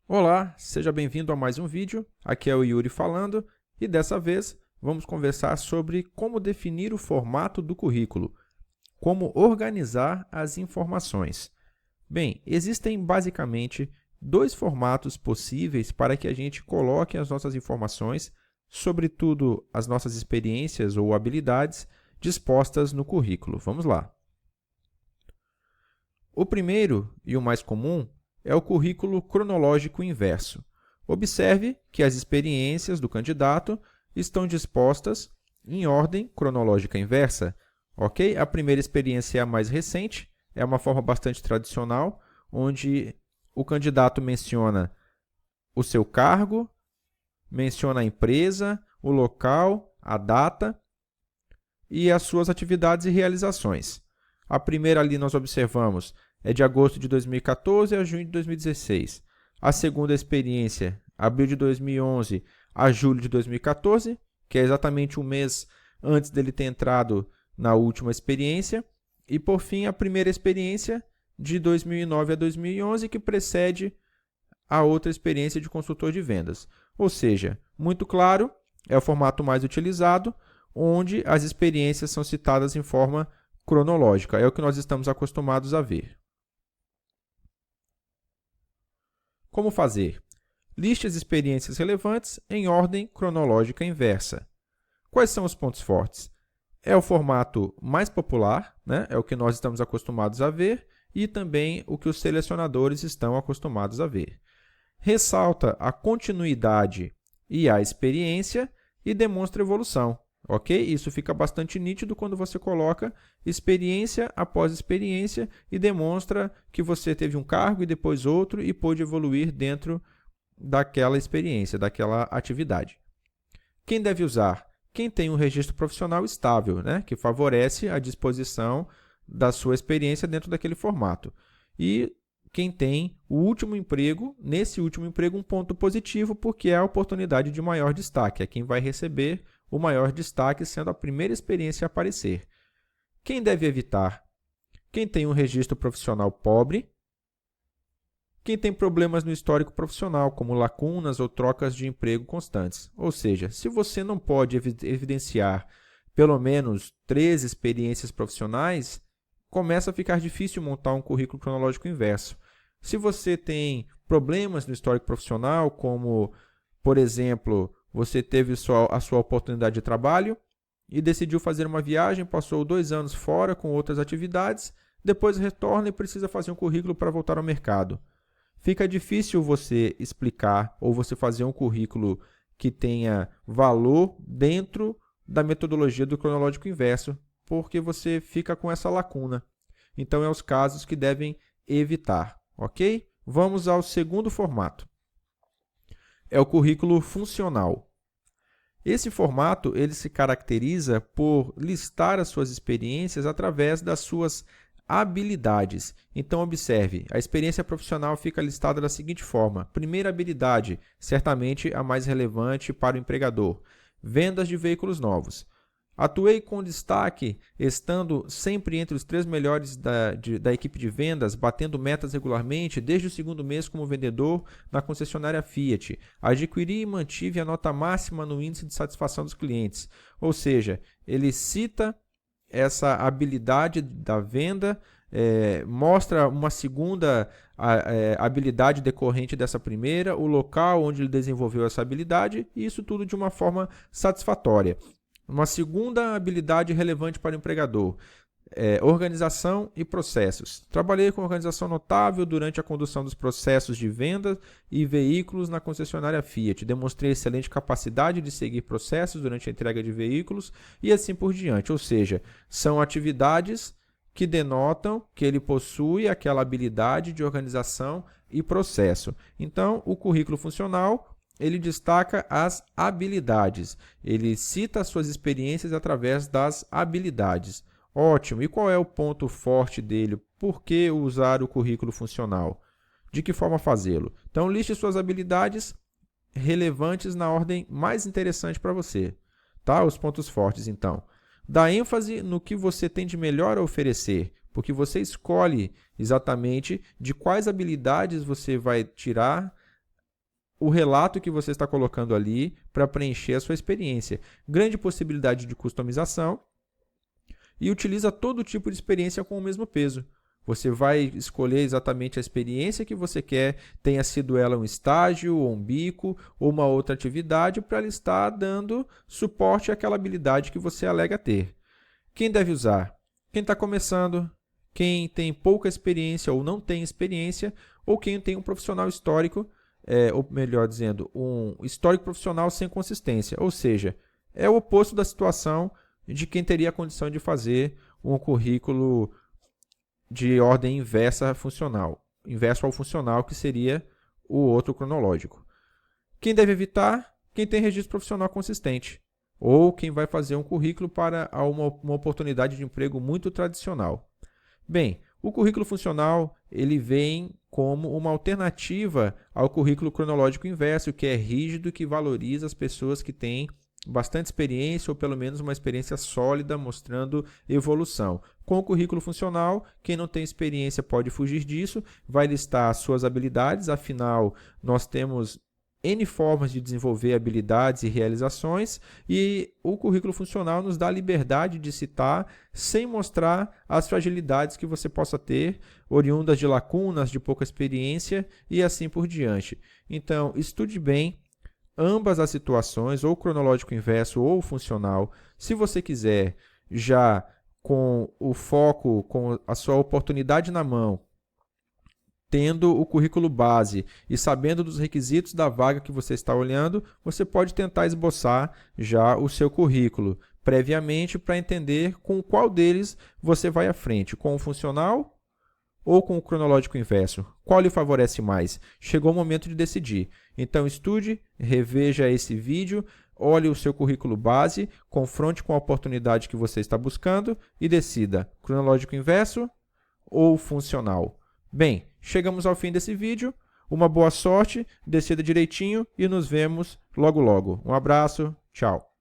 Olá, seja bem-vindo a mais um vídeo. Aqui é o Yuri falando e dessa vez vamos conversar sobre como definir o formato do currículo, como organizar as informações. Bem, existem basicamente dois formatos possíveis para que a gente coloque as nossas informações, sobretudo as nossas experiências ou habilidades, dispostas no currículo. Vamos lá. O primeiro e o mais comum é o currículo cronológico inverso. Observe que as experiências do candidato estão dispostas em ordem cronológica inversa. Ok? A primeira experiência é a mais recente, é uma forma bastante tradicional, onde o candidato menciona o seu cargo, menciona a empresa, o local, a data e as suas atividades e realizações. A primeira ali nós observamos é de agosto de 2014 a junho de 2016. A segunda experiência, abril de 2011 a julho de 2014, que é exatamente um mês antes dele ter entrado na última experiência. E, por fim, a primeira experiência de 2009 a 2011, que precede a outra experiência de consultor de vendas. Ou seja, muito claro, é o formato mais utilizado, onde as experiências são citadas em forma cronológica. É o que nós estamos acostumados a ver. Como fazer? Liste as experiências relevantes em ordem cronológica inversa. Quais são os pontos fortes? É o formato mais popular, né? É o que nós estamos acostumados a ver, e também o que os selecionadores estão acostumados a ver. Ressalta a continuidade e a experiência e demonstra evolução. Ok? Isso fica bastante nítido quando você coloca experiência após experiência e demonstra que você teve um cargo e depois outro e pôde evoluir dentro daquela experiência, daquela atividade. Quem deve usar? Quem tem um registro profissional estável, né? Que favorece a disposição da sua experiência dentro daquele formato. E quem tem o último emprego, nesse último emprego, um ponto positivo, porque é a oportunidade de maior destaque, é quem vai receber o maior destaque, sendo a primeira experiência a aparecer. Quem deve evitar? Quem tem um registro profissional pobre, quem tem problemas no histórico profissional, como lacunas ou trocas de emprego constantes. Ou seja, se você não pode evidenciar pelo menos 3 experiências profissionais, começa a ficar difícil montar um currículo cronológico inverso. Se você tem problemas no histórico profissional, como, por exemplo, você teve a sua oportunidade de trabalho e decidiu fazer uma viagem, passou 2 anos fora com outras atividades, depois retorna e precisa fazer um currículo para voltar ao mercado. Fica difícil você explicar ou você fazer um currículo que tenha valor dentro da metodologia do cronológico inverso, porque você fica com essa lacuna. Então, é os casos que devem evitar, ok? Vamos ao segundo formato. É o currículo funcional. Esse formato ele se caracteriza por listar as suas experiências através das suas habilidades. Então, observe, a experiência profissional fica listada da seguinte forma. Primeira habilidade, certamente a mais relevante para o empregador, vendas de veículos novos. Atuei com destaque, estando sempre entre os 3 melhores da equipe de vendas, batendo metas regularmente, desde o 2º mês como vendedor na concessionária Fiat. Adquiri e mantive a nota máxima no índice de satisfação dos clientes. Ou seja, ele cita essa habilidade da venda, mostra uma segunda habilidade decorrente dessa primeira, o local onde ele desenvolveu essa habilidade, e isso tudo de uma forma satisfatória. Uma segunda habilidade relevante para o empregador, organização e processos. Trabalhei com organização notável durante a condução dos processos de venda e veículos na concessionária Fiat. Demonstrei excelente capacidade de seguir processos durante a entrega de veículos e assim por diante. Ou seja, são atividades que denotam que ele possui aquela habilidade de organização e processo. Então, o currículo funcional ele destaca as habilidades. Ele cita as suas experiências através das habilidades. Ótimo. E qual é o ponto forte dele? Por que usar o currículo funcional? De que forma fazê-lo? Então, liste suas habilidades relevantes na ordem mais interessante para você. Tá? Os pontos fortes, então. Dá ênfase no que você tem de melhor a oferecer, porque você escolhe exatamente de quais habilidades você vai tirar o relato que você está colocando ali para preencher a sua experiência. Grande possibilidade de customização e utiliza todo tipo de experiência com o mesmo peso. Você vai escolher exatamente a experiência que você quer, tenha sido ela um estágio, ou um bico, ou uma outra atividade, para ela estar dando suporte àquela habilidade que você alega ter. Quem deve usar? Quem está começando, quem tem pouca experiência ou não tem experiência, ou quem tem um profissional histórico, ou melhor dizendo, um histórico profissional sem consistência. Ou seja, é o oposto da situação de quem teria a condição de fazer um currículo de ordem inversa funcional, inverso ao funcional, que seria o outro cronológico. Quem deve evitar? Quem tem registro profissional consistente, ou quem vai fazer um currículo para uma oportunidade de emprego muito tradicional. Bem, o currículo funcional ele vem como uma alternativa ao currículo cronológico inverso, que é rígido e que valoriza as pessoas que têm bastante experiência ou pelo menos uma experiência sólida mostrando evolução. Com o currículo funcional, quem não tem experiência pode fugir disso, vai listar suas habilidades, afinal nós temos N formas de desenvolver habilidades e realizações e o currículo funcional nos dá a liberdade de citar sem mostrar as fragilidades que você possa ter, oriundas de lacunas, de pouca experiência e assim por diante. Então, estude bem ambas as situações, ou cronológico inverso ou funcional. Se você quiser, já com o foco, com a sua oportunidade na mão, tendo o currículo base e sabendo dos requisitos da vaga que você está olhando, você pode tentar esboçar já o seu currículo previamente para entender com qual deles você vai à frente, com o funcional ou com o cronológico inverso? Qual lhe favorece mais? Chegou o momento de decidir. Então estude, reveja esse vídeo, olhe o seu currículo base, confronte com a oportunidade que você está buscando e decida cronológico inverso ou funcional. Bem, chegamos ao fim desse vídeo. Uma boa sorte, decida direitinho e nos vemos logo logo. Um abraço, tchau.